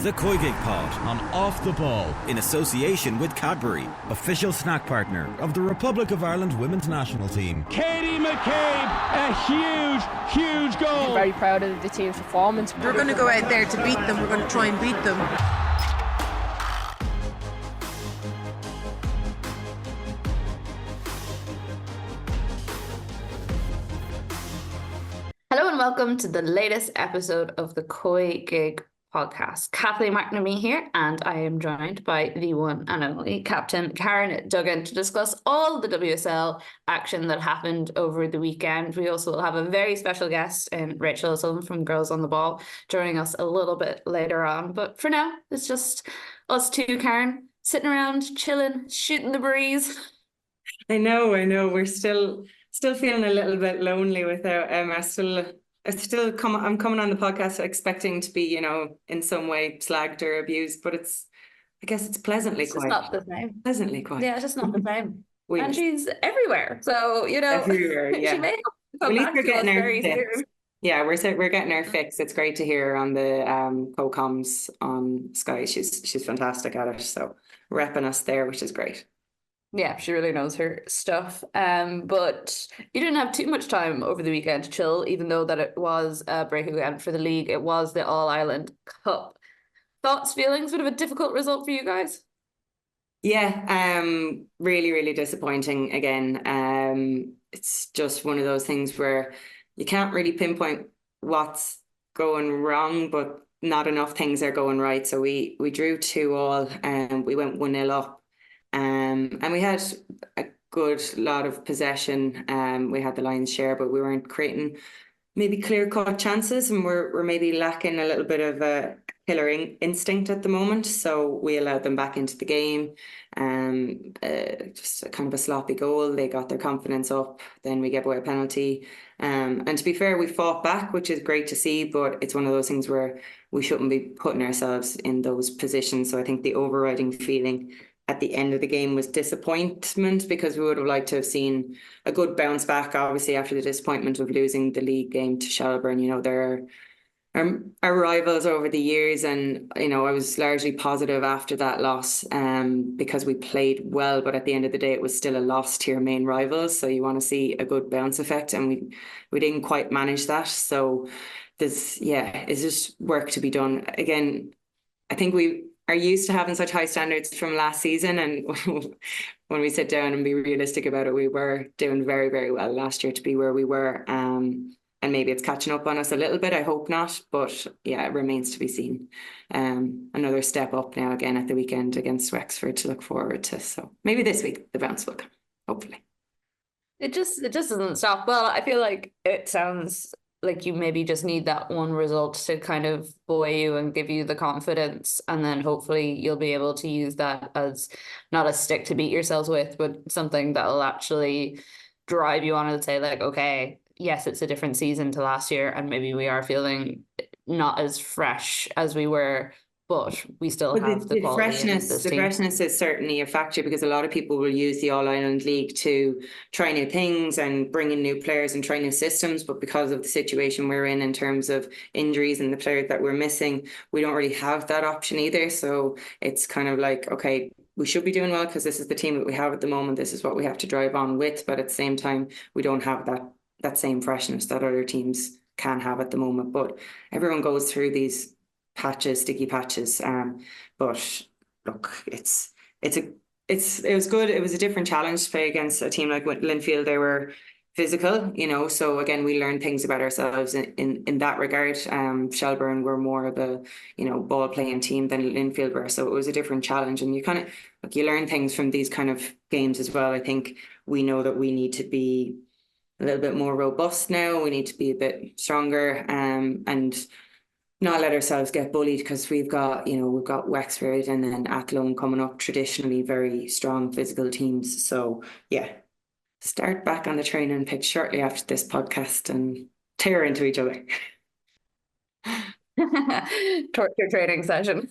The COYGIG Pod on Off the Ball in association with Cadbury, official snack partner of the Republic of Ireland women's national team. Katie McCabe, a huge goal. I'm very proud of the team's performance. We're going to go out there to beat them. We're going to try and beat them. Hello and welcome to the latest episode of the COYGIG podcast. Kathleen Karen here, and I am joined by the one and only Captain Karen Duggan to discuss all the WSL action that happened over the weekend. We also will have a very special guest in Rachel O'Sullivan from Girls on the Ball joining us a little bit later on. But for now, it's just us two, Karen, sitting around, chilling, shooting the breeze. I know. We're still feeling a little bit lonely without Emma. I'm coming on the podcast expecting to be, in some way slagged or abused, but I guess it's pleasantly quiet. It's not the same. Pleasantly quiet. Yeah, it's just not the same. And she's everywhere. So, everywhere, yeah. She may at least we're getting our fix. Soon. Yeah, we're getting our fix. It's great to hear her on the co-coms on Sky. She's fantastic at it. So repping us there, which is great. Yeah, she really knows her stuff. But you didn't have too much time over the weekend to chill, even though that it was a breaking event for the league. It was the All-Ireland Cup. Thoughts, feelings? Bit of a difficult result for you guys? Yeah, really, really disappointing again. It's just one of those things where you can't really pinpoint what's going wrong, but not enough things are going right. So we drew 2-2 and we went 1-0 up. And we had a good lot of possession. We had the lion's share, but we weren't creating maybe clear-cut chances, and we're maybe lacking a little bit of a killer instinct at the moment. So we allowed them back into the game. Just a kind of a sloppy goal. They got their confidence up. Then we gave away a penalty. And to be fair, we fought back, which is great to see, but it's one of those things where we shouldn't be putting ourselves in those positions. So I think the overriding feeling at the end of the game was disappointment, because we would have liked to have seen a good bounce back, obviously, after the disappointment of losing the league game to Shelburne. They're our rivals over the years, and I was largely positive after that loss because we played well, but at the end of the day it was still a loss to your main rivals, so you want to see a good bounce effect, and we didn't quite manage that. So it's just work to be done. Again, I think we are used to having such high standards from last season, and when we sit down and be realistic about it, we were doing very, very well last year to be where we were, and maybe it's catching up on us a little bit. I hope not, but yeah, it remains to be seen. Another step up now again at the weekend against Wexford to look forward to, so maybe this week the bounce will come, hopefully. It just doesn't stop. Well, I feel like it sounds like you maybe just need that one result to kind of buoy you and give you the confidence, and then hopefully you'll be able to use that as not a stick to beat yourselves with, but something that'll actually drive you on and say like, okay, yes, it's a different season to last year, and maybe we are feeling not as fresh as we were, but we still have the freshness. The freshness is certainly a factor, because a lot of people will use the All-Ireland League to try new things and bring in new players and try new systems. But because of the situation we're in terms of injuries and the players that we're missing, we don't really have that option either. So it's kind of like, okay, we should be doing well because this is the team that we have at the moment. This is what we have to drive on with. But at the same time, we don't have that same freshness that other teams can have at the moment. But everyone goes through these sticky patches, but look, it was good. It was a different challenge to play against a team like Linfield. They were physical, so again we learned things about ourselves in that regard. Shelburne were more of a ball playing team than Linfield were, so it was a different challenge, and you learn things from these kind of games as well. I think we know that we need to be a little bit more robust now. We need to be a bit stronger, and not let ourselves get bullied, because we've got Wexford and then Athlone coming up, traditionally very strong physical teams. So yeah, start back on the training pitch shortly after this podcast and tear into each other. Torture training session.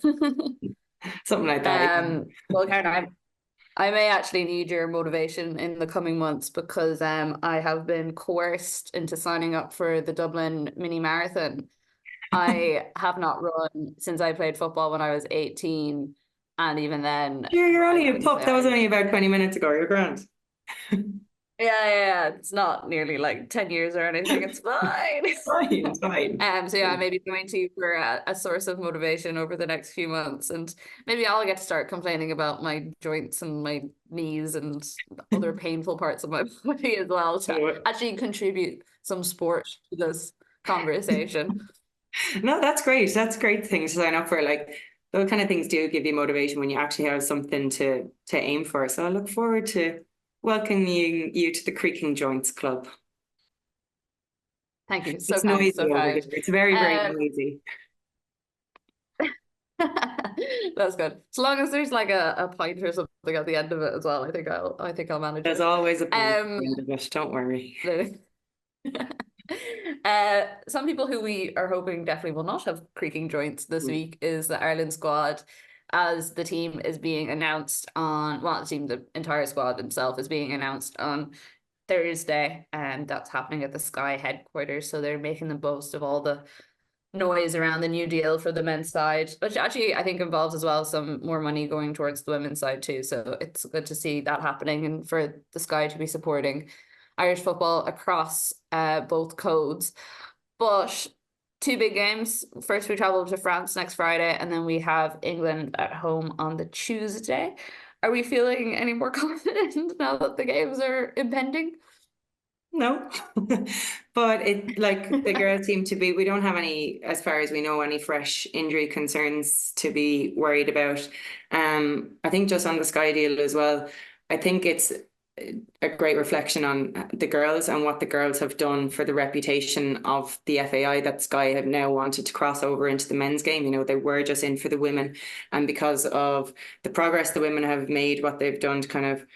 Something like that. Well, Karen, I may actually need your motivation in the coming months, because I have been coerced into signing up for the Dublin mini marathon. I have not run since I played football when I was 18. And even then, You're only a couldn't pup. say That was I- only about 20 minutes ago. You're grand. yeah. It's not nearly like 10 years or anything. It's fine. Fine, fine. So yeah, maybe going to you for a source of motivation over the next few months, and maybe I'll get to start complaining about my joints and my knees and other painful parts of my body as well to actually contribute some sport to this conversation. No, that's great. That's a great thing to sign up for. Like those kind of things do give you motivation when you actually have something to aim for. So I look forward to welcoming you to the Creaking Joints Club. Thank you. So It's kind, noisy so over kind. there. It's very, very Um, noisy. That's good. As long as there's like a pint or something at the end of it as well, I think I'll manage There's it. always a point at Um, the end of it. Don't worry. Some people who we are hoping definitely will not have creaking joints this Mm. week is the Ireland squad, as the team is being announced on, well, the entire squad itself is being announced on Thursday, and that's happening at the Sky headquarters. So they're making the most of all the noise around the new deal for the men's side, which actually I think involves as well some more money going towards the women's side too. So it's good to see that happening and for the Sky to be supporting Irish football across both codes. But two big games. First, we travel to France next Friday, and then we have England at home on the Tuesday. Are we feeling any more confident now that the games are impending? No, but it like the girls seem to be. We don't have any, as far as we know, any fresh injury concerns to be worried about. I think just on the Sky deal as well. I think it's a great reflection on the girls and what the girls have done for the reputation of the FAI that Sky have now wanted to cross over into the men's game. You know, they were just in for the women, and because of the progress the women have made, what they've done to kind of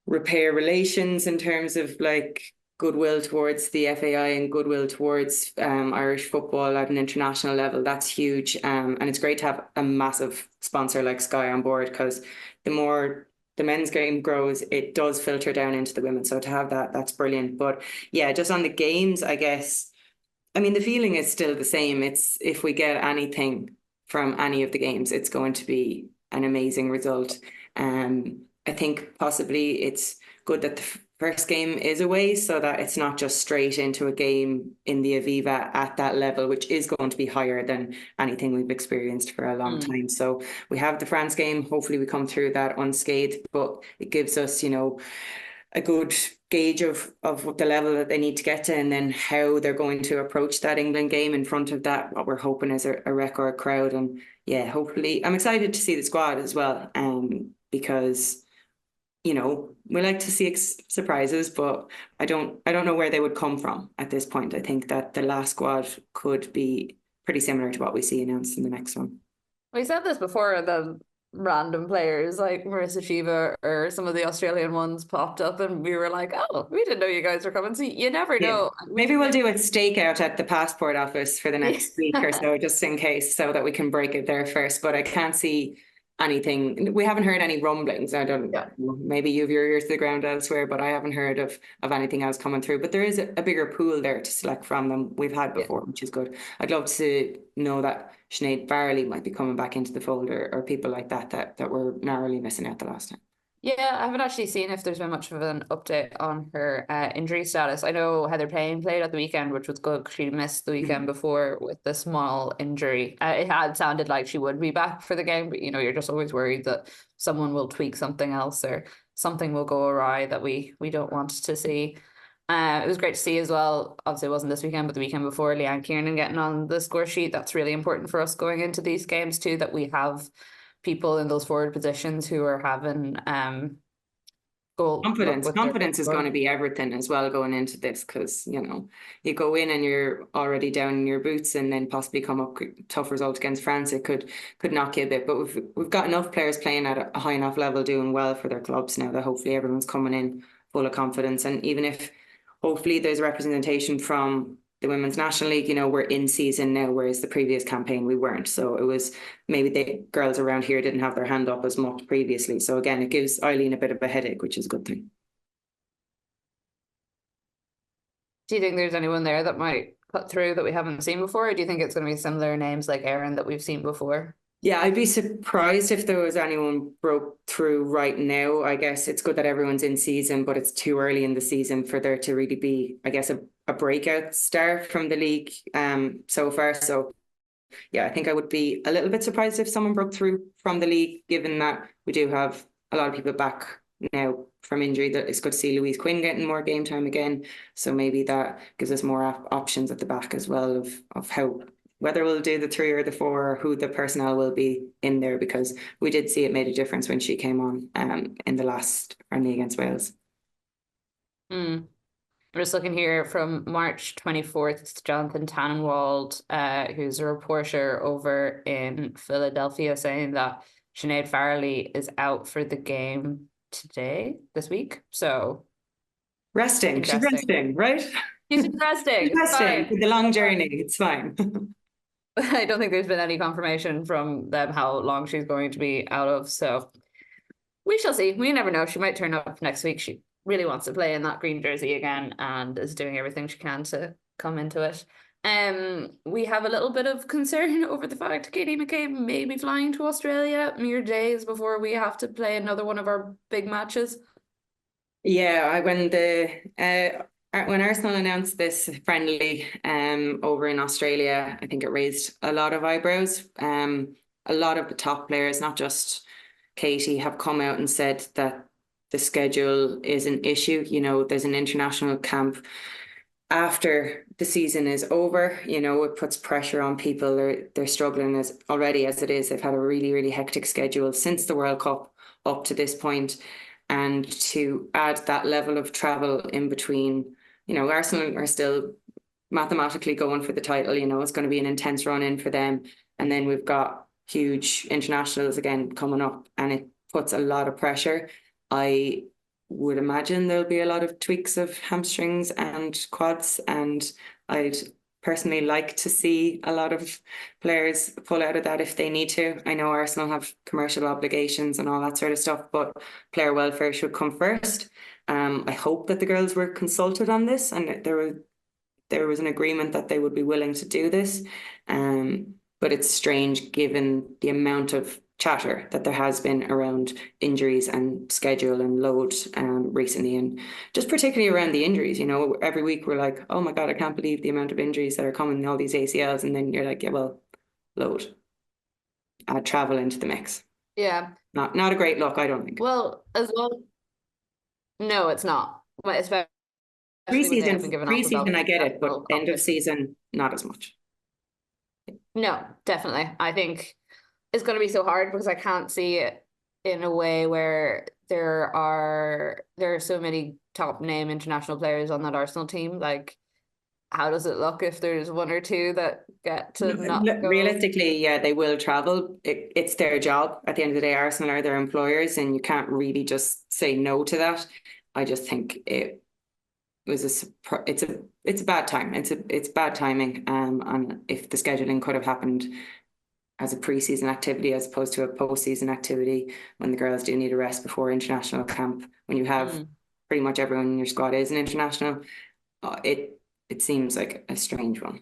repair relations in terms of like goodwill towards the FAI and goodwill towards Irish football at an international level. That's huge. And it's great to have a massive sponsor like Sky on board, because the more the men's game grows, it does filter down into the women. So to have that, that's brilliant. But yeah, just on the games, I guess, I mean, the feeling is still the same. It's if we get anything from any of the games, it's going to be an amazing result. I think possibly it's good that the first game is away so that it's not just straight into a game in the Aviva at that level, which is going to be higher than anything we've experienced for a long time. So we have the France game. Hopefully we come through that unscathed, but it gives us, you know, a good gauge of the level that they need to get to, and then how they're going to approach that England game in front of that, what we're hoping is a record crowd. And yeah, hopefully I'm excited to see the squad as well, because you know, we like to see surprises, but I don't know where they would come from at this point. I think that the last squad could be pretty similar to what we see announced in the next one. We said this before, the random players like Marissa Shiva or some of the Australian ones popped up, and we were like, oh, we didn't know you guys were coming. So you never know. Maybe we'll do a stakeout at the passport office for the next week or so, just in case, so that we can break it there first. But I can't see anything. We haven't heard any rumblings. I don't know. Maybe you have your ears to the ground elsewhere, but I haven't heard of anything else coming through. But there is a bigger pool there to select from than we've had before, which is good. I'd love to know that Chenade Barley might be coming back into the fold, or people like that were narrowly missing out the last time. Yeah, I haven't actually seen if there's been much of an update on her injury status. I know Heather Payne played at the weekend, which was good. She missed the weekend before with the small injury. It had sounded like she would be back for the game, but you know, you're just always worried that someone will tweak something else or something will go awry that we don't want to see. It was great to see as well. Obviously, it wasn't this weekend, but the weekend before, Leanne Kiernan getting on the score sheet. That's really important for us going into these games too, that we have people in those forward positions who are having goal Confidence is going to be everything as well going into this, because you know, you go in and you're already down in your boots, and then possibly come up tough result against France, it could knock you a bit. But we've got enough players playing at a high enough level, doing well for their clubs now, that hopefully everyone's coming in full of confidence. And even if hopefully there's representation from the Women's National League, you know, we're in season now, whereas the previous campaign we weren't. So it was maybe the girls around here didn't have their hand up as much previously. So again, it gives Eileen a bit of a headache, which is a good thing. Do you think there's anyone there that might cut through that we haven't seen before? Or do you think it's going to be similar names like Aaron that we've seen before? Yeah, I'd be surprised if there was anyone broke through right now. I guess it's good that everyone's in season, but it's too early in the season for there to really be, I guess, a breakout star from the league so far. So yeah, I think I would be a little bit surprised if someone broke through from the league, given that we do have a lot of people back now from injury. That it's good to see Louise Quinn getting more game time again. So maybe that gives us more options at the back as well of how, whether we'll do the 3 or the 4, or who the personnel will be in there, because we did see it made a difference when she came on in the last friendly against Wales. I'm just looking here from March 24th. It's Jonathan Tannenwald, who's a reporter over in Philadelphia, saying that Chenade Barley is out for the game this week. So resting. She's resting, right? She's resting. She's resting for the long journey. It's fine. I don't think there's been any confirmation from them how long she's going to be out of. So we shall see. We never know. She might turn up next week. She really wants to play in that green jersey again and is doing everything she can to come into it. We have a little bit of concern over the fact Katie McCabe may be flying to Australia mere days before we have to play another one of our big matches. Yeah, when Arsenal announced this friendly over in Australia, I think it raised a lot of eyebrows. A lot of the top players, not just Katie, have come out and said that the schedule is an issue. You know, there's an international camp after the season is over. You know, it puts pressure on people. They're struggling as it is. They've had a really, really hectic schedule since the World Cup up to this point. And to add that level of travel in between, you know, Arsenal are still mathematically going for the title. You know, it's going to be an intense run in for them. And then we've got huge internationals again coming up, and it puts a lot of pressure. I would imagine there'll be a lot of tweaks of hamstrings and quads, and I'd personally like to see a lot of players pull out of that if they need to. I know Arsenal have commercial obligations and all that sort of stuff, but player welfare should come first. I hope that the girls were consulted on this and there was an agreement that they would be willing to do this. But it's strange given the amount of chatter that there has been around injuries and schedule and load recently, and just particularly around the injuries. You know, every week we're like, oh my God, I can't believe the amount of injuries that are coming in all these ACLs. And then you're like, yeah, well, load. Add travel into the mix. Yeah. Not a great look, I don't think. Well, as well, no, it's not. But especially pre-season I get it, but end of season, not as much. No, definitely. I think it's going to be so hard because I can't see it in a way where there are so many top name international players on that Arsenal team. Like, how does it look if there's 1 or 2 that get to not go? Realistically, yeah, they will travel. It's their job. At the end of the day, Arsenal are their employers, and you can't really just say no to that. I just think it's a bad time. It's bad timing. And if the scheduling could have happened as a pre-season activity as opposed to a post-season activity, when the girls do need a rest before international camp, when you have pretty much everyone in your squad is an international, it seems like a strange one.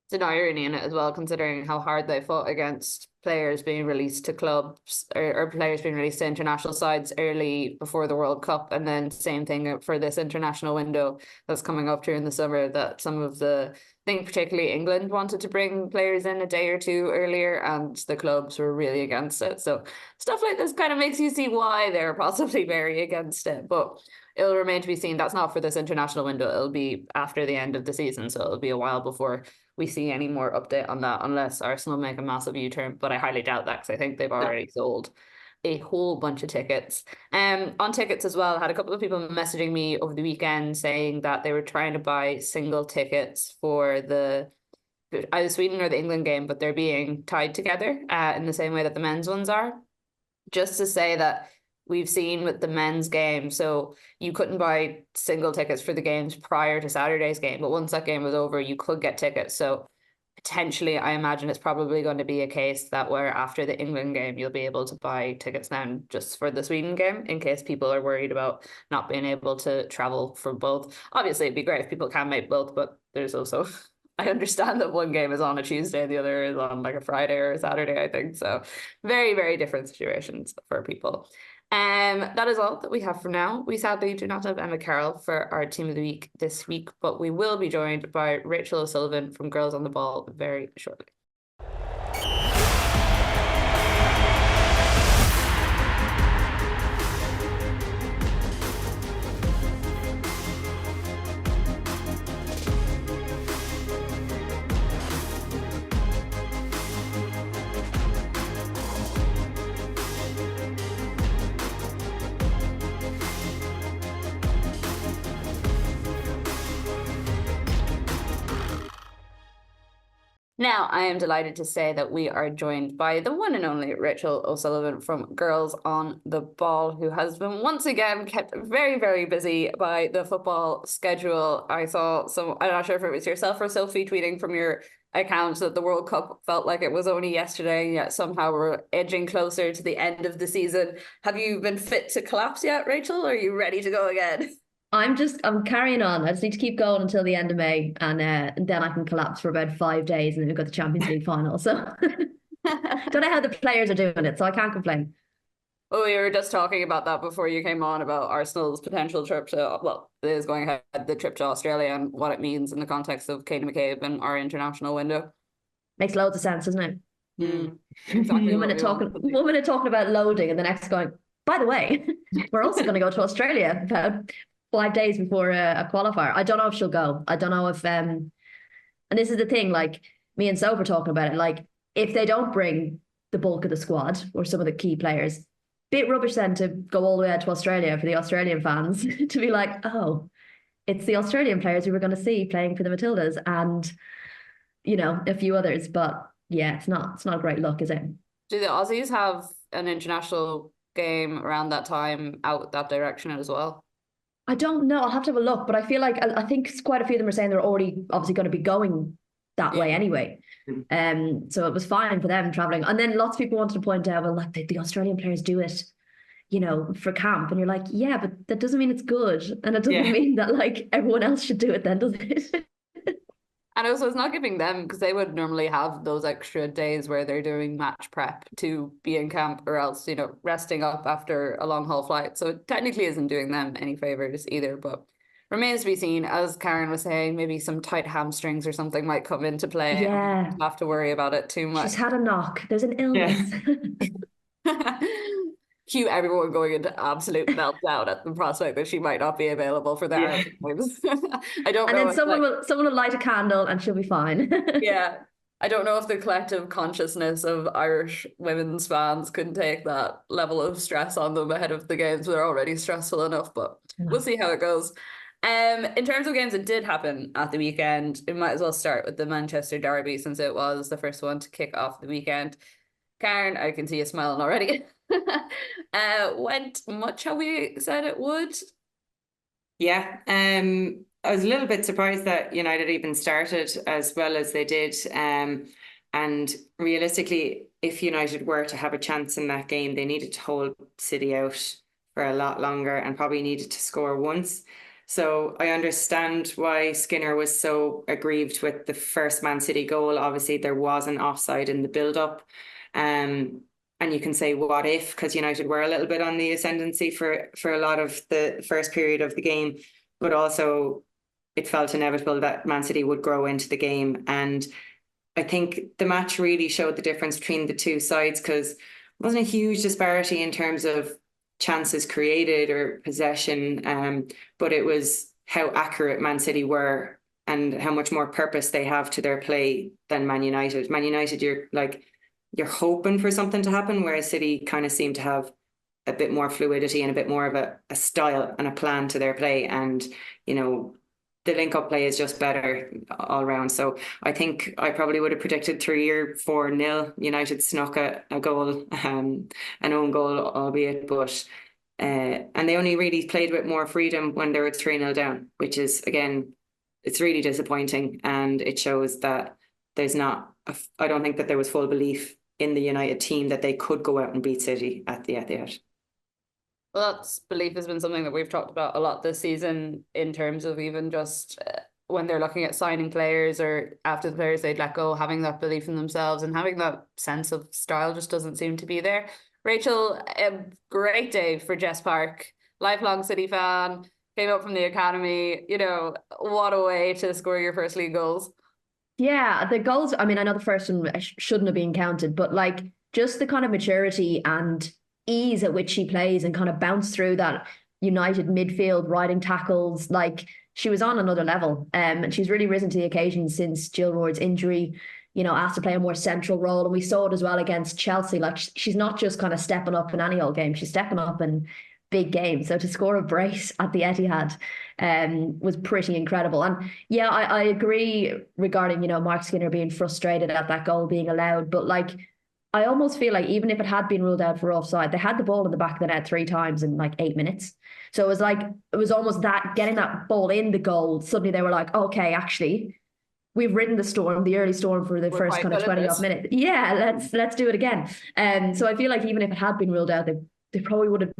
It's an irony in it as well, considering how hard they fought against players being released to clubs or players being released to international sides early before the World Cup, and then same thing for this international window that's coming up during the summer, that some of I think particularly England wanted to bring players in a day or 2 earlier and the clubs were really against it. So stuff like this kind of makes you see why they're possibly very against it, but it'll remain to be seen. That's not for this international window. It'll be after the end of the season, so it'll be a while before we see any more update on that, unless Arsenal make a massive U-turn, but I highly doubt that because I think they've already sold a whole bunch of tickets. On tickets as well, I had a couple of people messaging me over the weekend saying that they were trying to buy single tickets for either Sweden or the England game, but they're being tied together in the same way that the men's ones are. Just to say that we've seen with the men's game, so you couldn't buy single tickets for the games prior to Saturday's game, but once that game was over, you could get tickets. So potentially, I imagine it's probably going to be a case that where after the England game, you'll be able to buy tickets now just for the Sweden game, in case people are worried about not being able to travel for both. Obviously, it'd be great if people can make both, but there's also I understand that one game is on a Tuesday, the other is on like a Friday or a Saturday, I think. So very, very different situations for people. That is all that we have for now. We sadly do not have Emma Carroll for our team of the week this week, but we will be joined by Rachel O'Sullivan from Girls on the Ball very shortly. Now, I am delighted to say that we are joined by the one and only Rachel O'Sullivan from Girls on the Ball, who has been once again kept very, very busy by the football schedule. I saw I'm not sure if it was yourself or Sophie tweeting from your account that the World Cup felt like it was only yesterday, yet somehow we're edging closer to the end of the season. Have you been fit to collapse yet, Rachel? Or are you ready to go again? I'm carrying on. I just need to keep going until the end of May, and then I can collapse for about 5 days, and then we've got the Champions League final. So don't know how the players are doing it, so I can't complain. Oh, we were just talking about that before you came on, about Arsenal's potential trip to, well, it is going ahead, the trip to Australia and what it means in the context of Katie McCabe and our international window. Makes loads of sense, doesn't it? Exactly. Women are talking about loading, and the next going, by the way, we're also going to go to Australia about 5 days before a qualifier. I don't know if she'll go. I don't know if and this is the thing, like me and Soph were talking about it, like if they don't bring the bulk of the squad or some of the key players, bit rubbish then to go all the way out to Australia for the Australian fans to be like, oh, it's the Australian players we were going to see playing for the Matildas and, you know, a few others. But yeah, it's not a great look, is it? Do the Aussies have an international game around that time out that direction as well? I don't know. I'll have to have a look, but I feel like I think quite a few of them are saying they're already obviously going to be going that way anyway. So it was fine for them traveling. And then lots of people wanted to point out, well, like the Australian players do it, you know, for camp. And you're like, yeah, but that doesn't mean it's good. And it doesn't mean that like everyone else should do it then, does it? And also it's not giving them, because they would normally have those extra days where they're doing match prep to be in camp, or else, you know, resting up after a long haul flight. So it technically isn't doing them any favors either, but remains to be seen. As Karen was saying, maybe some tight hamstrings or something might come into play. Yeah. Don't have to worry about it too much. She's had a knock. There's an illness. Cue everyone going into absolute meltdown at the prospect that she might not be available for their games. I don't know. And then someone will light a candle and she'll be fine. Yeah. I don't know if the collective consciousness of Irish women's fans can take that level of stress on them ahead of the games. They're already stressful enough, but we'll see how it goes. In terms of games that did happen at the weekend, we might as well start with the Manchester Derby, since it was the first one to kick off the weekend. Karen, I can see you smiling already. Went much how we said it would. Yeah, I was a little bit surprised that United even started as well as they did. And realistically, if United were to have a chance in that game, they needed to hold City out for a lot longer and probably needed to score once. So I understand why Skinner was so aggrieved with the first Man City goal. Obviously, there was an offside in the build-up. And you can say, what if? Because United were a little bit on the ascendancy for a lot of the first period of the game. But also, it felt inevitable that Man City would grow into the game. And I think the match really showed the difference between the two sides, because it wasn't a huge disparity in terms of chances created or possession, but it was how accurate Man City were and how much more purpose they have to their play than Man United. Man United, you're hoping for something to happen, whereas City kind of seem to have a bit more fluidity and a bit more of a style and a plan to their play. And, you know, the link-up play is just better all round. So I think I probably would have predicted 3 or 4-0. United snuck a goal, an own goal, albeit, but and they only really played with more freedom when they were 3-0 down, which is, again, it's really disappointing. And it shows that there's not, I don't think that there was full belief in the United team that they could go out and beat City at the Etihad. Well, that's belief has been something that we've talked about a lot this season, in terms of even just when they're looking at signing players or after the players they'd let go, having that belief in themselves and having that sense of style just doesn't seem to be there. Rachel, a great day for Jess Park, lifelong City fan, came up from the academy, what a way to score your first league goals. Yeah, the goals, I mean, I know the first one shouldn't have been counted, but like just the kind of maturity and ease at which she plays and kind of bounce through that United midfield, riding tackles, like she was on another level. And she's really risen to the occasion since Jill Roord's injury, asked to play a more central role. And we saw it as well against Chelsea. Like she's not just kind of stepping up in any old game, she's stepping up in big games. So to score a brace at the Etihad was pretty incredible. And yeah, I agree regarding, Mark Skinner being frustrated at that goal being allowed. But like, I almost feel like even if it had been ruled out for offside, they had the ball in the back of the net 3 times in like 8 minutes. So it was almost that getting that ball in the goal. Suddenly they were like, okay, actually, we've ridden the storm, the early storm for the first kind of 20 odd minutes. Yeah, let's do it again. So I feel like even if it had been ruled out, they probably would have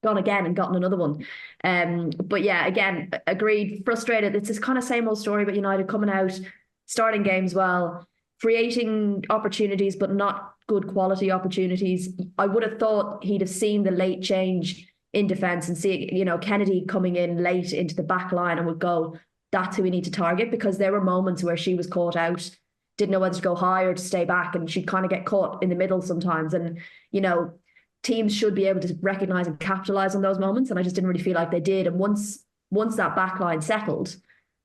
gone again and gotten another one. But yeah, again, agreed, frustrated. It's this kind of same old story, but United coming out, starting games well, creating opportunities, but not good quality opportunities. I would have thought he'd have seen the late change in defence and see, Kennedy coming in late into the back line and would go, that's who we need to target, because there were moments where she was caught out, didn't know whether to go high or to stay back, and she'd kind of get caught in the middle sometimes. And, teams should be able to recognise and capitalise on those moments. And I just didn't really feel like they did. And once that back line settled,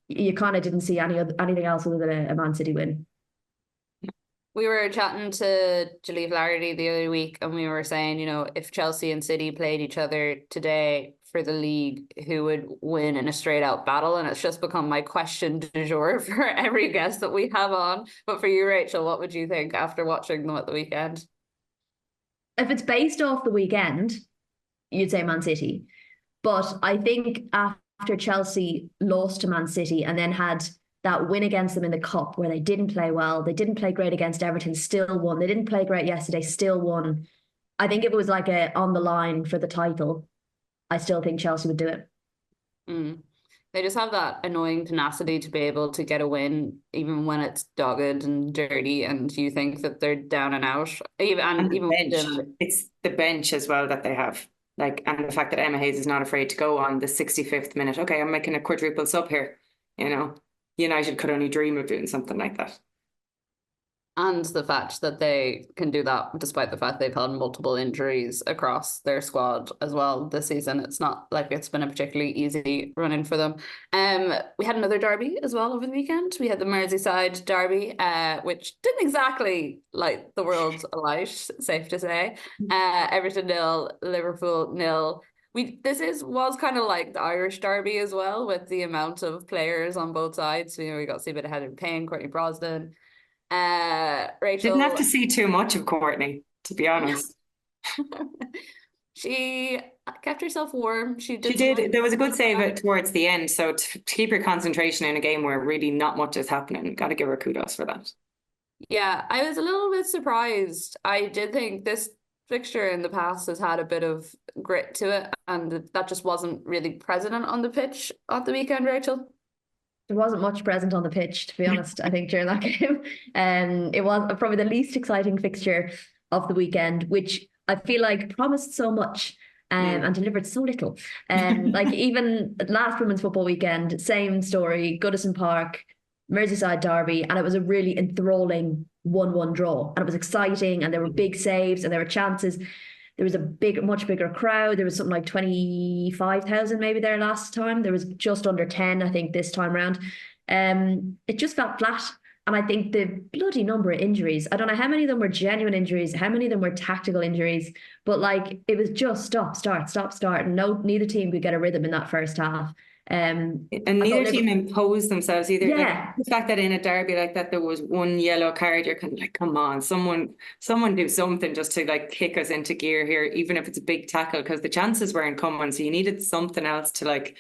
you kind of didn't see anything else other than a Man City win. We were chatting to Jaleel Flaherty the other week, and we were saying, if Chelsea and City played each other today for the league, who would win in a straight out battle? And it's just become my question du jour for every guest that we have on. But for you, Rachel, what would you think after watching them at the weekend? If it's based off the weekend, you'd say Man City. But I think after Chelsea lost to Man City and then had that win against them in the cup where they didn't play well, they didn't play great against Everton, still won. They didn't play great yesterday, still won. I think if it was like on the line for the title, I still think Chelsea would do it. They just have that annoying tenacity to be able to get a win, even when it's dogged and dirty, and you think that they're down and out. It's the bench as well that they have. And the fact that Emma Hayes is not afraid to go on the 65th minute. Okay, I'm making a quadruple sub here. United could only dream of doing something like that. And the fact that they can do that despite the fact they've had multiple injuries across their squad as well this season. It's not like it's been a particularly easy run-in for them. We had another derby as well over the weekend. We had the Merseyside derby, which didn't exactly light the world alight, safe to say. Everton 0, Liverpool 0. This was kind of like the Irish derby as well, with the amount of players on both sides. We got to see a bit of Heather Payne, Courtney Brosnan. Rachel didn't have to see too much of Courtney, to be honest. She kept herself warm. She did. There was a good save towards the end. So to keep her concentration in a game where really not much is happening, got to give her kudos for that. Yeah, I was a little bit surprised. I did think this fixture in the past has had a bit of grit to it, and that just wasn't really present on the pitch at the weekend, Rachel. There wasn't much present on the pitch, to be honest, I think, during that game. It was probably the least exciting fixture of the weekend, which I feel like promised so much and delivered so little. Even last women's football weekend, same story, Goodison Park, Merseyside derby, and it was a really enthralling 1-1 draw. And it was exciting, and there were big saves and there were chances. There was much bigger crowd. There was something like 25,000 maybe there last time. There was just under 10, I think, this time around. It just felt flat. And I think the bloody number of injuries, I don't know how many of them were genuine injuries, how many of them were tactical injuries, but it was just stop, start. And neither team could get a rhythm in that first half. And neither team imposed themselves either. Yeah. The fact that in a derby like that there was one yellow card, you're kind of like, come on, someone do something just to kick us into gear here, even if it's a big tackle, because the chances weren't coming, so you needed something else to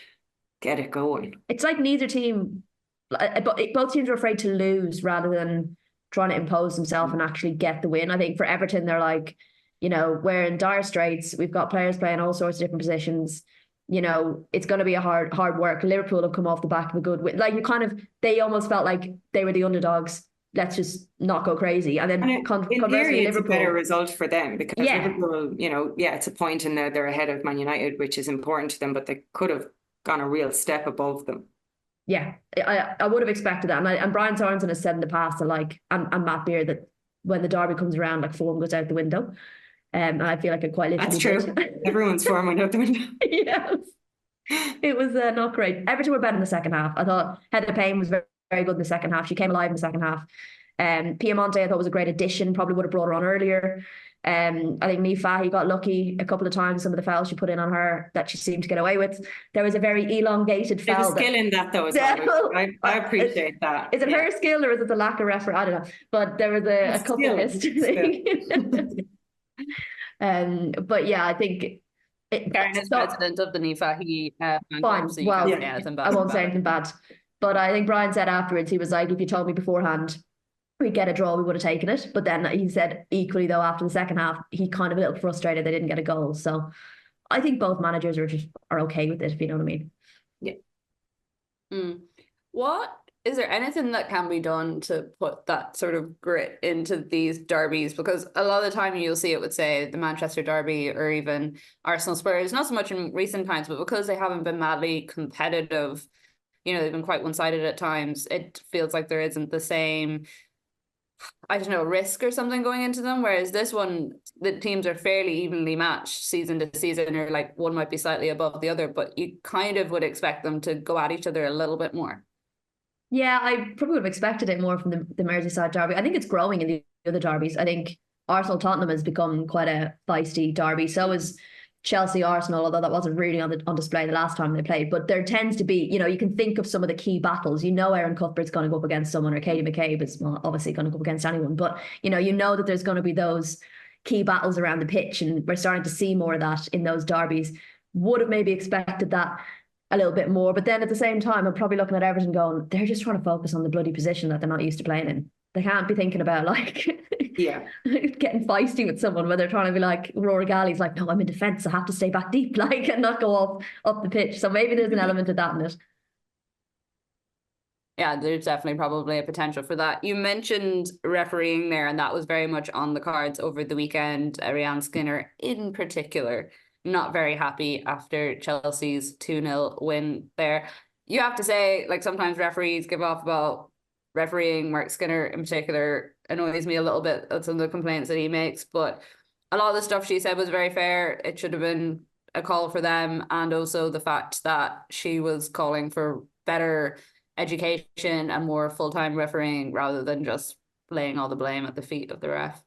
get it going. It's like neither team, both teams were afraid to lose rather than trying to impose themselves and actually get the win. I think for Everton, they're we're in dire straits, we've got players playing all sorts of different positions. you know, it's going to be a hard work. Liverpool have come off the back of a good win. Like they almost felt like they were the underdogs. Let's just not go crazy. And then in conversely, theory, it's Liverpool, a better result for them because yeah, Liverpool, you know, it's a point and they're ahead of Man United, which is important to them, but they could have gone a real step above them. Yeah, I would have expected that. And Brian Sorensen has said in the past that and Matt Beard that when the derby comes around, like form goes out the window. And I feel like it quite literally That's true. did. Everyone's form went out the window. Yes. It was not great. Everton were better in the second half. I thought Heather Payne was very, very good in the second half. She came alive in the second half. Piemonte I thought was a great addition. Probably would have brought her on earlier. I think Niamh Fahey got lucky a couple of times. Some of the fouls she put in on her that she seemed to get away with. There was a very elongated foul. There's a skill in that though as well. I appreciate that. Is it her skill or is it the lack of referee? I don't know. But there was a couple of missed things. But yeah, I think Karen is president of the NIFA. Fine. So well, I won't say anything bad. But I think Brian said afterwards, he was like, if you told me beforehand we'd get a draw, we would have taken it. But then he said equally though, after the second half, he kind of a little frustrated they didn't get a goal. So I think both managers are okay with it, if you know what I mean. Yeah. What is there anything that can be done to put that sort of grit into these derbies? Because a lot of the time you'll see it with, say, the Manchester derby or even Arsenal Spurs, not so much in recent times, but because they haven't been madly competitive, you know, they've been quite one-sided at times. It feels like there isn't the same, I don't know, risk or something going into them. Whereas this one, the teams are fairly evenly matched season to season, or like one might be slightly above the other, but you kind of would expect them to go at each other a little bit more. Yeah, I probably would have expected it more from the Merseyside derby. I think it's growing in the other derbies. I think Arsenal Tottenham has become quite a feisty derby. So is Chelsea Arsenal, although that wasn't really on display the last time they played. But there tends to be, you know, you can think of some of the key battles. You know, Aaron Cuthbert's going to go up against someone, or Katie McCabe is obviously going to go up against anyone. But you know that there's going to be those key battles around the pitch, and we're starting to see more of that in those derbies. Would have maybe expected that a little bit more, but then at the same time, I'm probably looking at Everton going, they're just trying to focus on the bloody position that they're not used to playing in. They can't be thinking about getting feisty with someone where they're trying to be like Rory Galley's like, no, I'm in defence, I have to stay back deep, and not go up the pitch. So maybe there's an element of that in it. Yeah, there's definitely probably a potential for that. You mentioned refereeing there, and that was very much on the cards over the weekend. Rianne Skinner in particular, not very happy after Chelsea's 2-0 win there. You have to say, like, sometimes referees give off about refereeing. Mark Skinner in particular annoys me a little bit at some of the complaints that he makes, but a lot of the stuff she said was very fair. It should have been a call for them, and also the fact that she was calling for better education and more full-time refereeing rather than just laying all the blame at the feet of the ref.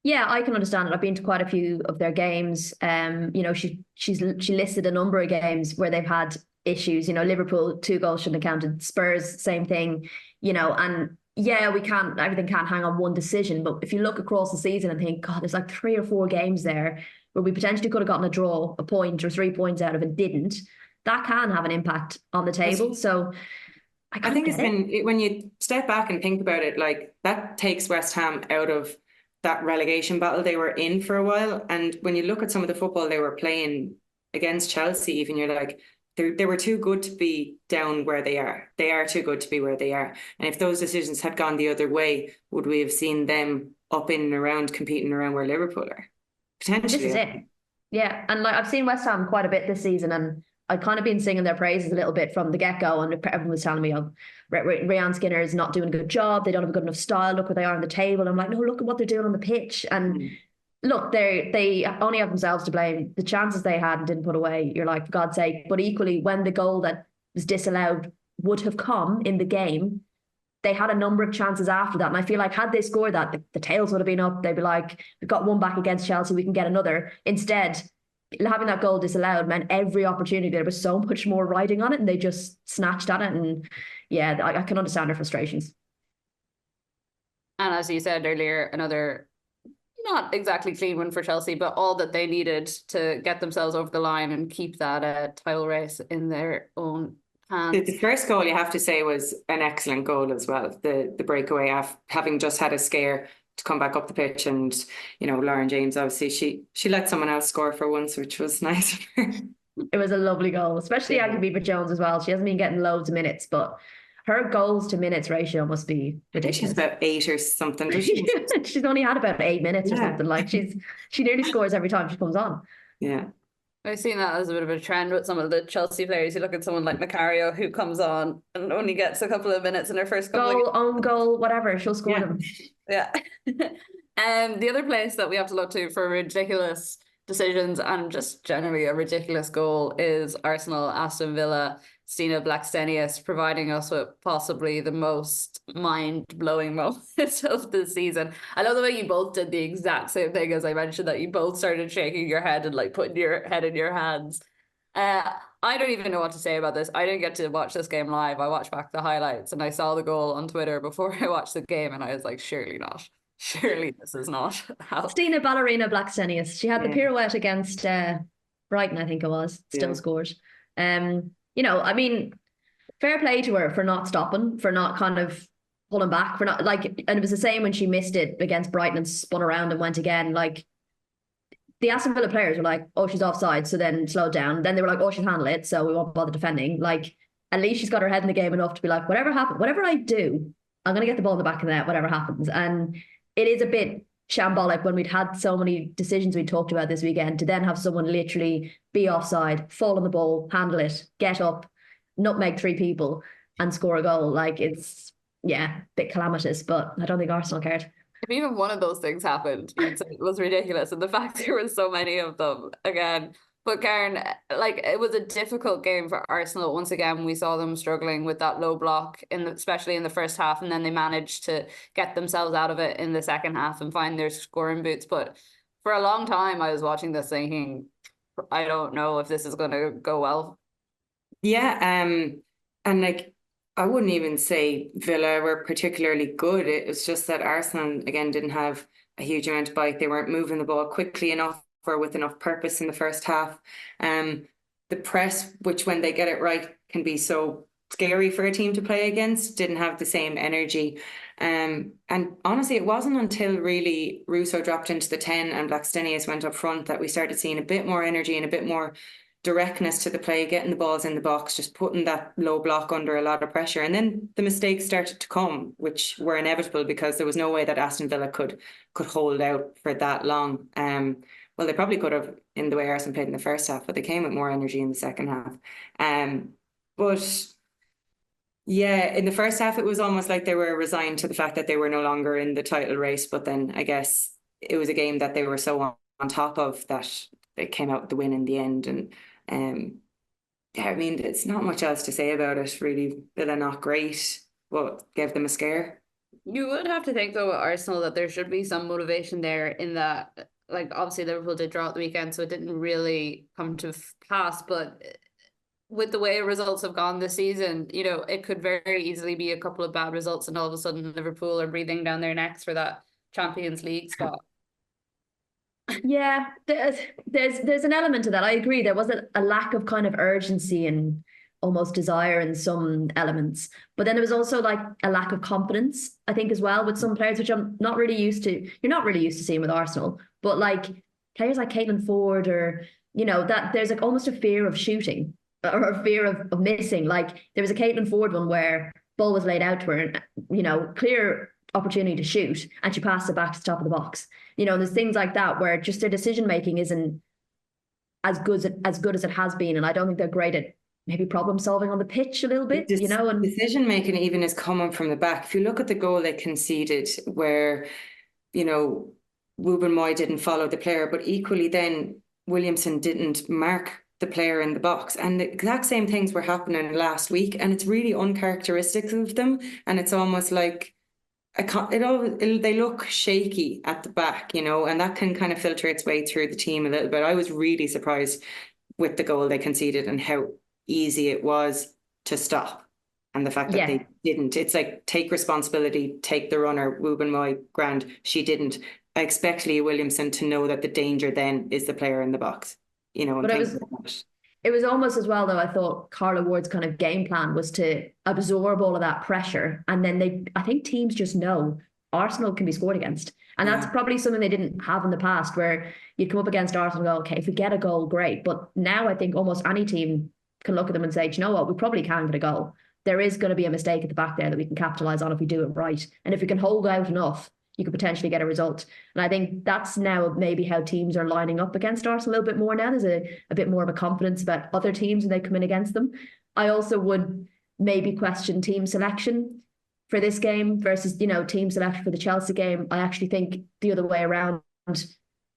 Yeah, I can understand it. I've been to quite a few of their games. You know, she listed a number of games where they've had issues. You know, Liverpool 2 goals shouldn't have counted. Spurs, same thing. You know, and yeah, everything can't hang on one decision. But if you look across the season and think, God, there's like 3 or 4 games there where we potentially could have gotten a draw, a point or 3 points out of it, didn't. That can have an impact on the table. So I think it's been, when you step back and think about it, like that takes West Ham out of that relegation battle they were in for a while. And when you look at some of the football they were playing against Chelsea, even, you're like, they were too good to be down where they are. They are too good to be where they are. And if those decisions had gone the other way, would we have seen them up in and around, competing around where Liverpool are? Potentially. This is it. Yeah. And like I've seen West Ham quite a bit this season, and I've kind of been singing their praises a little bit from the get-go, and everyone was telling me, oh, Rianne Skinner is not doing a good job, they don't have a good enough style, look where they are on the table. I'm like, no, look at what they're doing on the pitch. And look, they only have themselves to blame. The chances they had and didn't put away, you're like, for God's sake. But equally, when the goal that was disallowed would have come in the game, they had a number of chances after that. And I feel like had they scored that, the tails would have been up. They'd be like, we've got one back against Chelsea, we can get another. Instead, having that goal disallowed meant every opportunity, there was so much more riding on it, and they just snatched at it. And yeah, I can understand their frustrations. And as you said earlier, another not exactly clean one for Chelsea, but all that they needed to get themselves over the line and keep that title race in their own hands. The first goal, you have to say, was an excellent goal as well. The breakaway, having just had a scare, to come back up the pitch. And, you know, Lauren James, obviously she let someone else score for once, which was nice of her. It was a lovely goal, especially Aggie Beaver-Jones as well. She hasn't been getting loads of minutes, but her goals to minutes ratio must be I think she's ridiculous. about 8 or something. Does she? She's only had about 8 minutes or Yeah. something. Like she nearly scores every time she comes on. Yeah. I've seen that as a bit of a trend with some of the Chelsea players. You look at someone like Macario who comes on and only gets a couple of minutes in her first couple Goal, of own goal, whatever, she'll score Yeah. them. Yeah. The other place that we have to look to for ridiculous decisions and just generally a ridiculous goal is Arsenal, Aston Villa, Stina Blackstenius providing us with possibly the most mind-blowing moment of the season. I love the way you both did the exact same thing as I mentioned, that you both started shaking your head and like putting your head in your hands. I don't even know what to say about this. I didn't get to watch this game live. I watched back the highlights and I saw the goal on Twitter before I watched the game and I was like, surely not. Surely this is not how. Stina Ballerina Blackstenius. She had the Yeah. pirouette against Brighton, I think it was. Still Yeah. scored. You know, I mean, fair play to her for not stopping, for not kind of pulling back, for not like, and it was the same when she missed it against Brighton and spun around and went again. Like the Aston Villa players were like, oh, she's offside, so then slowed down. Then they were like, oh, she'll handle it, so we won't bother defending. Like, at least she's got her head in the game enough to be like, whatever happens, whatever I do, I'm going to get the ball in the back of the net, whatever happens. And it is a bit shambolic when we'd had so many decisions we talked about this weekend to then have someone literally be offside, fall on the ball, handle it, get up, nutmeg 3 people and score a goal. Like it's, yeah, a bit calamitous, but I don't think Arsenal cared. If even one of those things happened, you'd say it was ridiculous. And the fact there were so many of them again. But Karen, like it was a difficult game for Arsenal. Once again, we saw them struggling with that low block, especially in the first half, and then they managed to get themselves out of it in the second half and find their scoring boots. But for a long time, I was watching this thinking, I don't know if this is going to go well. Yeah, and like I wouldn't even say Villa were particularly good. It was just that Arsenal again didn't have a huge amount of bite. They weren't moving the ball quickly enough or with enough purpose in the first half. The press, which when they get it right can be so scary for a team to play against, didn't have the same energy. And honestly, it wasn't until really Russo dropped into the 10 and Blackstenius went up front that we started seeing a bit more energy and a bit more directness to the play, getting the balls in the box, just putting that low block under a lot of pressure. And then the mistakes started to come, which were inevitable because there was no way that Aston Villa could hold out for that long. Well, they probably could have in the way Arsenal played in the first half, but they came with more energy in the second half. But yeah, in the first half, it was almost like they were resigned to the fact that they were no longer in the title race. But then I guess it was a game that they were so on top of that they came out with the win in the end. And yeah, I mean, it's not much else to say about it, really. Villa not great, but gave them a scare. You would have to think, though, with Arsenal that there should be some motivation there in that. Like, obviously, Liverpool did draw at the weekend, so it didn't really come to pass. But with the way results have gone this season, you know, it could very easily be a couple of bad results, and all of a sudden Liverpool are breathing down their necks for that Champions League spot. Yeah, there's an element to that. I agree. There was a lack of kind of urgency and almost desire in some elements. But then there was also like a lack of confidence, I think, as well with some players, which I'm not really used to. You're not really used to seeing with Arsenal. But like players like Caitlin Ford or, you know, that there's like almost a fear of shooting or a fear of missing. Like there was a Caitlin Ford one where ball was laid out to her and, you know, clear opportunity to shoot and she passed it back to the top of the box. You know, there's things like that where just their decision making isn't as good as it has been. And I don't think they're great at maybe problem solving on the pitch a little bit, you know. And decision making even is coming from the back. If you look at the goal they conceded where, you know, Ruben Moy didn't follow the player, but equally then Williamson didn't mark the player in the box. And the exact same things were happening last week. And it's really uncharacteristic of them. And it's almost like they look shaky at the back, you know, and that can kind of filter its way through the team a little bit. I was really surprised with the goal they conceded and how easy it was to stop. And the fact that they didn't. It's like, take responsibility, take the runner. Ruben Moy, grand, she didn't. I expect Leah Williamson to know that the danger then is the player in the box, you know. And but it was almost as well, though, I thought Carla Ward's kind of game plan was to absorb all of that pressure. And then I think teams just know Arsenal can be scored against. And that's probably something they didn't have in the past, where you'd come up against Arsenal and go, okay, if we get a goal, great. But now I think almost any team can look at them and say, do you know what, we probably can get a goal. There is going to be a mistake at the back there that we can capitalise on if we do it right. And if we can hold out enough, you could potentially get a result. And I think that's now maybe how teams are lining up against Arsenal a little bit more now. There's a bit more of a confidence about other teams when they come in against them. I also would maybe question team selection for this game versus, team selection for the Chelsea game. I actually think the other way around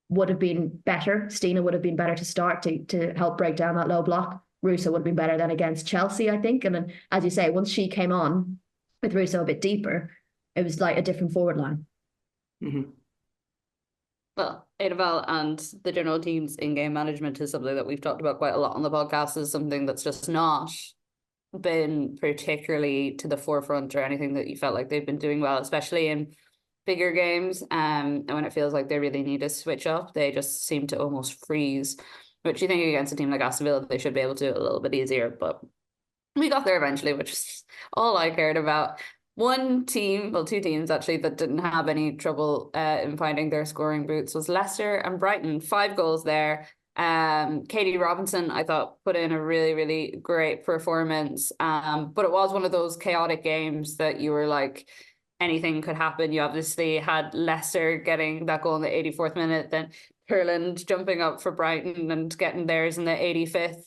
would have been better. Stina would have been better to start to help break down that low block. Russo would have been better than against Chelsea, I think. And then, as you say, once she came on with Russo a bit deeper, it was like a different forward line. Mm-hmm. Well, Edeval and the general team's in-game management is something that we've talked about quite a lot on the podcast, is something that's just not been particularly to the forefront or anything that you felt like they've been doing well, especially in bigger games. And when it feels like they really need to switch up, they just seem to almost freeze, which you think against a team like Aston Villa, they should be able to do it a little bit easier. But we got there eventually, which is all I cared about. One team, well, two teams actually, that didn't have any trouble in finding their scoring boots was Leicester and Brighton. 5 goals there. Katie Robinson, I thought, put in a really, really great performance. But it was one of those chaotic games that you were like, anything could happen. You obviously had Leicester getting that goal in the 84th minute, then Hurland jumping up for Brighton and getting theirs in the 85th.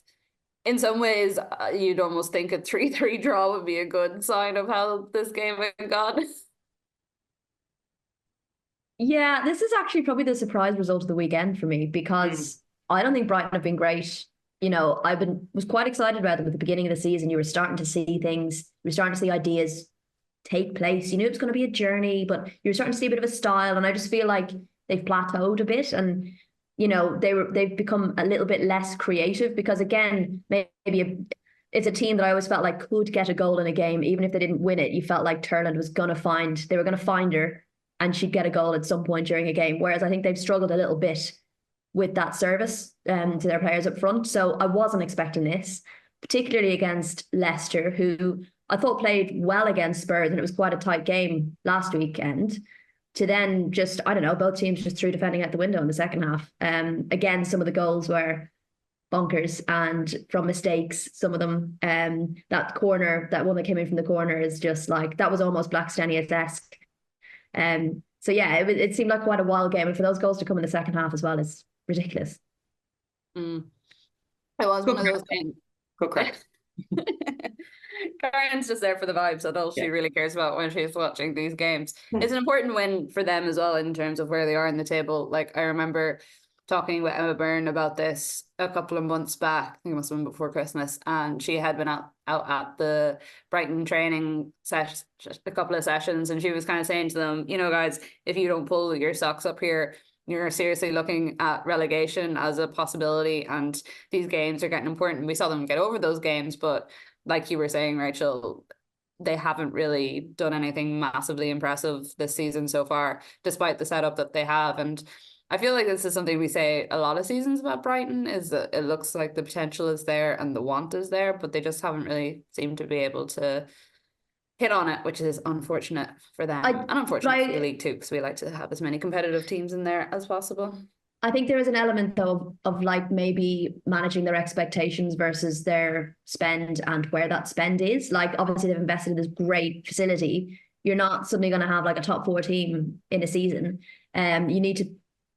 In some ways, you'd almost think a 3-3 draw would be a good sign of how this game had gone. Yeah, this is actually probably the surprise result of the weekend for me, because I don't think Brighton have been great. Was quite excited about them at the beginning of the season. You were starting to see things, you were starting to see ideas take place. You knew it was going to be a journey, but you were starting to see a bit of a style. And I just feel like they've plateaued a bit, and they've become a little bit less creative, because again, maybe it's a team that I always felt like could get a goal in a game, even if they didn't win it. You felt like Hurland was going to they were going to find her and she'd get a goal at some point during a game. Whereas I think they've struggled a little bit with that service to their players up front. So I wasn't expecting this, particularly against Leicester, who I thought played well against Spurs, and it was quite a tight game last weekend. To then just, I don't know, both teams just threw defending out the window in the second half. Again, some of the goals were bonkers and from mistakes, some of them. That one that came in from the corner is just like, that was almost Blackstenius-esque. So yeah, it seemed like quite a wild game. And for those goals to come in the second half as well is ridiculous. It was one of those things. Go crack. Karen's just there for the vibes. That's all she really cares about when she's watching these games. It's an important win for them as well in terms of where they are in the table. Like, I remember talking with Emma Byrne about this a couple of months back. I think it must have been before Christmas, and she had been out at the Brighton training set a couple of sessions, and she was kind of saying to them, guys, if you don't pull your socks up here, you're seriously looking at relegation as a possibility, and these games are getting important. We saw them get over those games, but like you were saying, Rachel, they haven't really done anything massively impressive this season so far, despite the setup that they have. And I feel like this is something we say a lot of seasons about Brighton, is that it looks like the potential is there and the want is there, but they just haven't really seemed to be able to hit on it, which is unfortunate for them. And unfortunate for the league too, because we like to have as many competitive teams in there as possible. I think there is an element though of like maybe managing their expectations versus their spend and where that spend is. Like, obviously they've invested in this great facility. You're not suddenly going to have like a top 4 team in a season. You need to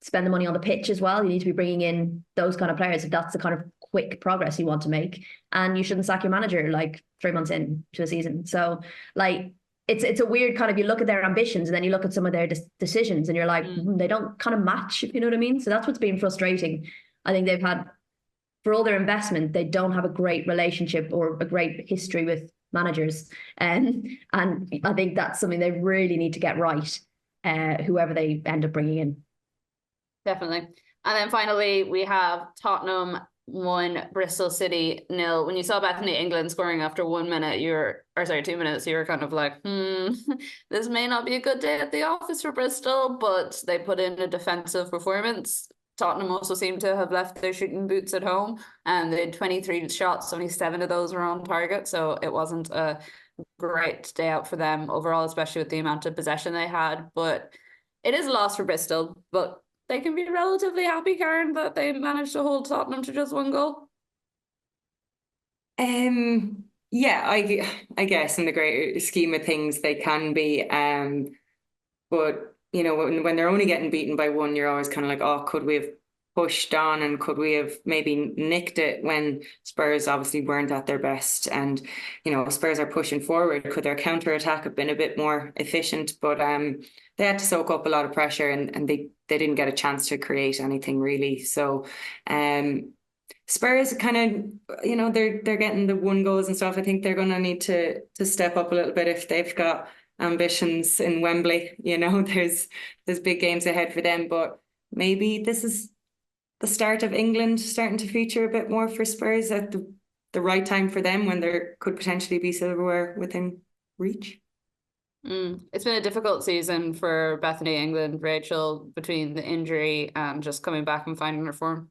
spend the money on the pitch as well. You need to be bringing in those kind of players if that's the kind of quick progress you want to make. And you shouldn't sack your manager like 3 months into a season. So like, it's a weird kind of, you look at their ambitions and then you look at some of their decisions and you're like, they don't kind of match, if you know what I mean. So that's what's been frustrating. I think they've had, for all their investment, they don't have a great relationship or a great history with managers. And I think that's something they really need to get right, whoever they end up bringing in. Definitely. And then finally, we have Tottenham 1, Bristol City 0. When you saw Bethany England scoring after 1 minute, 2 minutes, you were kind of like, this may not be a good day at the office for Bristol, but they put in a defensive performance. Tottenham also seemed to have left their shooting boots at home, and they had 23 shots, only 7 of those were on target, so it wasn't a great day out for them overall, especially with the amount of possession they had. But it is a loss for Bristol, but they can be relatively happy, Karen, that they managed to hold Tottenham to just 1 goal. Yeah, I guess in the greater scheme of things they can be. But you know, when they're only getting beaten by 1, you're always kind of like, oh, could we have pushed on and could we have maybe nicked it when Spurs obviously weren't at their best? And you know, Spurs are pushing forward. Could their counter attack have been a bit more efficient? But they had to soak up a lot of pressure, and they didn't get a chance to create anything really. So Spurs kind of, you know, they're getting the 1 goals and stuff. I think they're going to need to step up a little bit if they've got ambitions in Wembley. You know, there's big games ahead for them, but maybe this is the start of England starting to feature a bit more for Spurs at the right time for them, when there could potentially be silverware within reach. It's been a difficult season for Bethany England, Rachel, between the injury and just coming back and finding her form.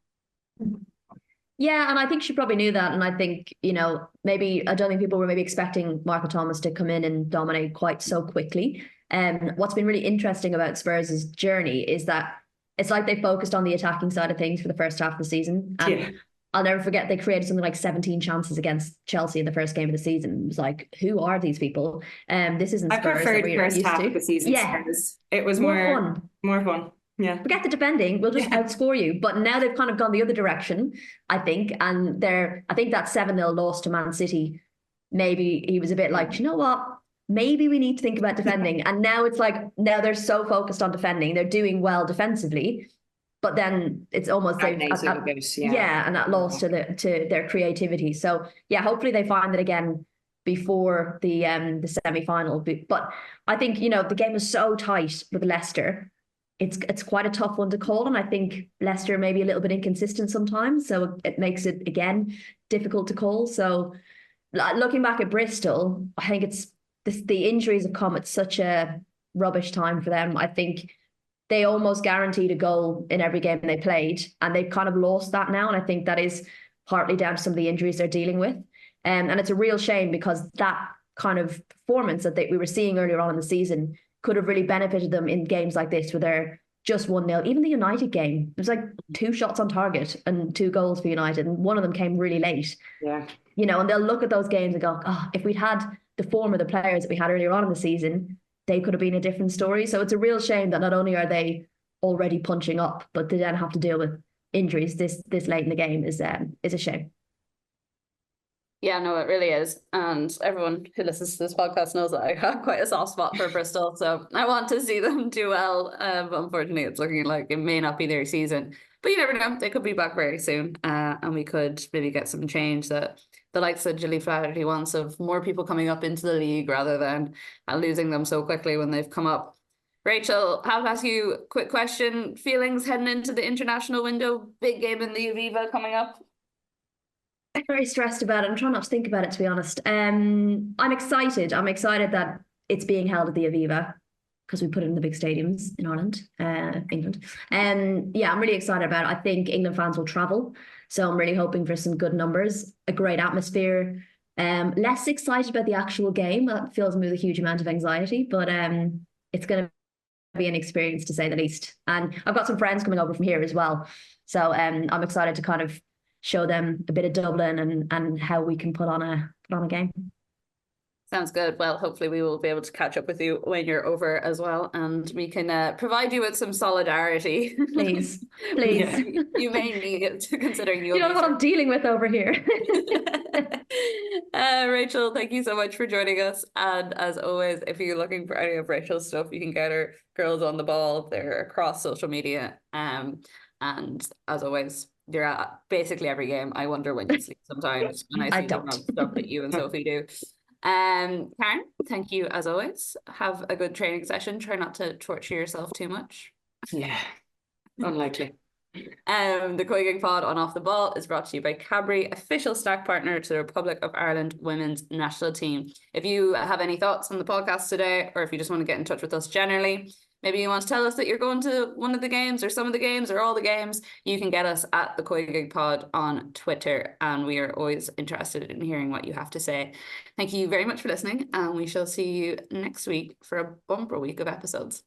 Yeah, and I think she probably knew that. And I think, you know, maybe I don't think people were maybe expecting Marco Thomas to come in and dominate quite so quickly. What's been really interesting about Spurs' journey is that it's like they focused on the attacking side of things for the first half of the season. And I'll never forget, they created something like 17 chances against Chelsea in the first game of the season. It was like, who are these people? This isn't Spurs. I preferred the first half of the season. Yeah. It was more fun. Yeah. Forget the defending, we'll just outscore you. But now they've kind of gone the other direction, I think. And I think that 7-0 loss to Man City, maybe he was a bit like, you know what? Maybe we need to think about defending. And now it's like, now they're so focused on defending. They're doing well defensively, but then it's almost and that loss to their creativity. So yeah, hopefully they find it again before the semi-final. But I think, you know, the game was so tight with Leicester. It's quite a tough one to call, and I think Leicester may be a little bit inconsistent sometimes, so it makes it again difficult to call. So looking back at Bristol, I think it's the injuries have come at such a rubbish time for them. I think they almost guaranteed a goal in every game they played, and they've kind of lost that now. And I think that is partly down to some of the injuries they're dealing with, and it's a real shame because that kind of performance that we were seeing earlier on in the season could have really benefited them in games like this where they're just 1-0. Even the United game, it was like 2 shots on target and 2 goals for United, and one of them came really late. Yeah. You know, and they'll look at those games and go, oh, if we'd had the form of the players that we had earlier on in the season, they could have been a different story. So it's a real shame that not only are they already punching up, but they then have to deal with injuries this late in the game is a shame. Yeah, no, it really is. And everyone who listens to this podcast knows that I have quite a soft spot for Bristol. So I want to see them do well. But unfortunately, it's looking like it may not be their season. But you never know. They could be back very soon. And we could maybe get some change that the likes of Gilly Flaherty wants, of more people coming up into the league rather than losing them so quickly when they've come up. Rachel, I have to ask you a quick question. Feelings heading into the international window? Big game in the Aviva coming up. I'm very stressed about it. I'm trying not to think about it, to be honest. I'm excited. I'm excited that it's being held at the Aviva because we put it in the big stadiums in Ireland, England. Yeah, I'm really excited about it. I think England fans will travel, so I'm really hoping for some good numbers, a great atmosphere. Less excited about the actual game. That fills me with a huge amount of anxiety, but it's going to be an experience to say the least. And I've got some friends coming over from here as well, so I'm excited to kind of show them a bit of Dublin and how we can put on a game. Sounds good. Well, hopefully we will be able to catch up with you when you're over as well, and we can provide you with some solidarity. Please. Yeah, you may need it, considering you know what I'm dealing with over here. Rachel, thank you so much for joining us. And as always, if you're looking for any of Rachel's stuff, you can get her Girls on the Ball. They're across social media. And as always, you're at basically every game. I wonder when you sleep sometimes, and I see the amount of stuff that you and Sophie do. Karen, thank you as always. Have a good training session. Try not to torture yourself too much. Yeah, unlikely. The COYGIG Pod on Off the Ball is brought to you by Cadbury, official snack partner to the Republic of Ireland women's national team. If you have any thoughts on the podcast today, or if you just want to get in touch with us generally, maybe you want to tell us that you're going to one of the games or some of the games or all the games, you can get us at the COYGIG Pod on Twitter, and we are always interested in hearing what you have to say. Thank you very much for listening, and we shall see you next week for a bumper week of episodes.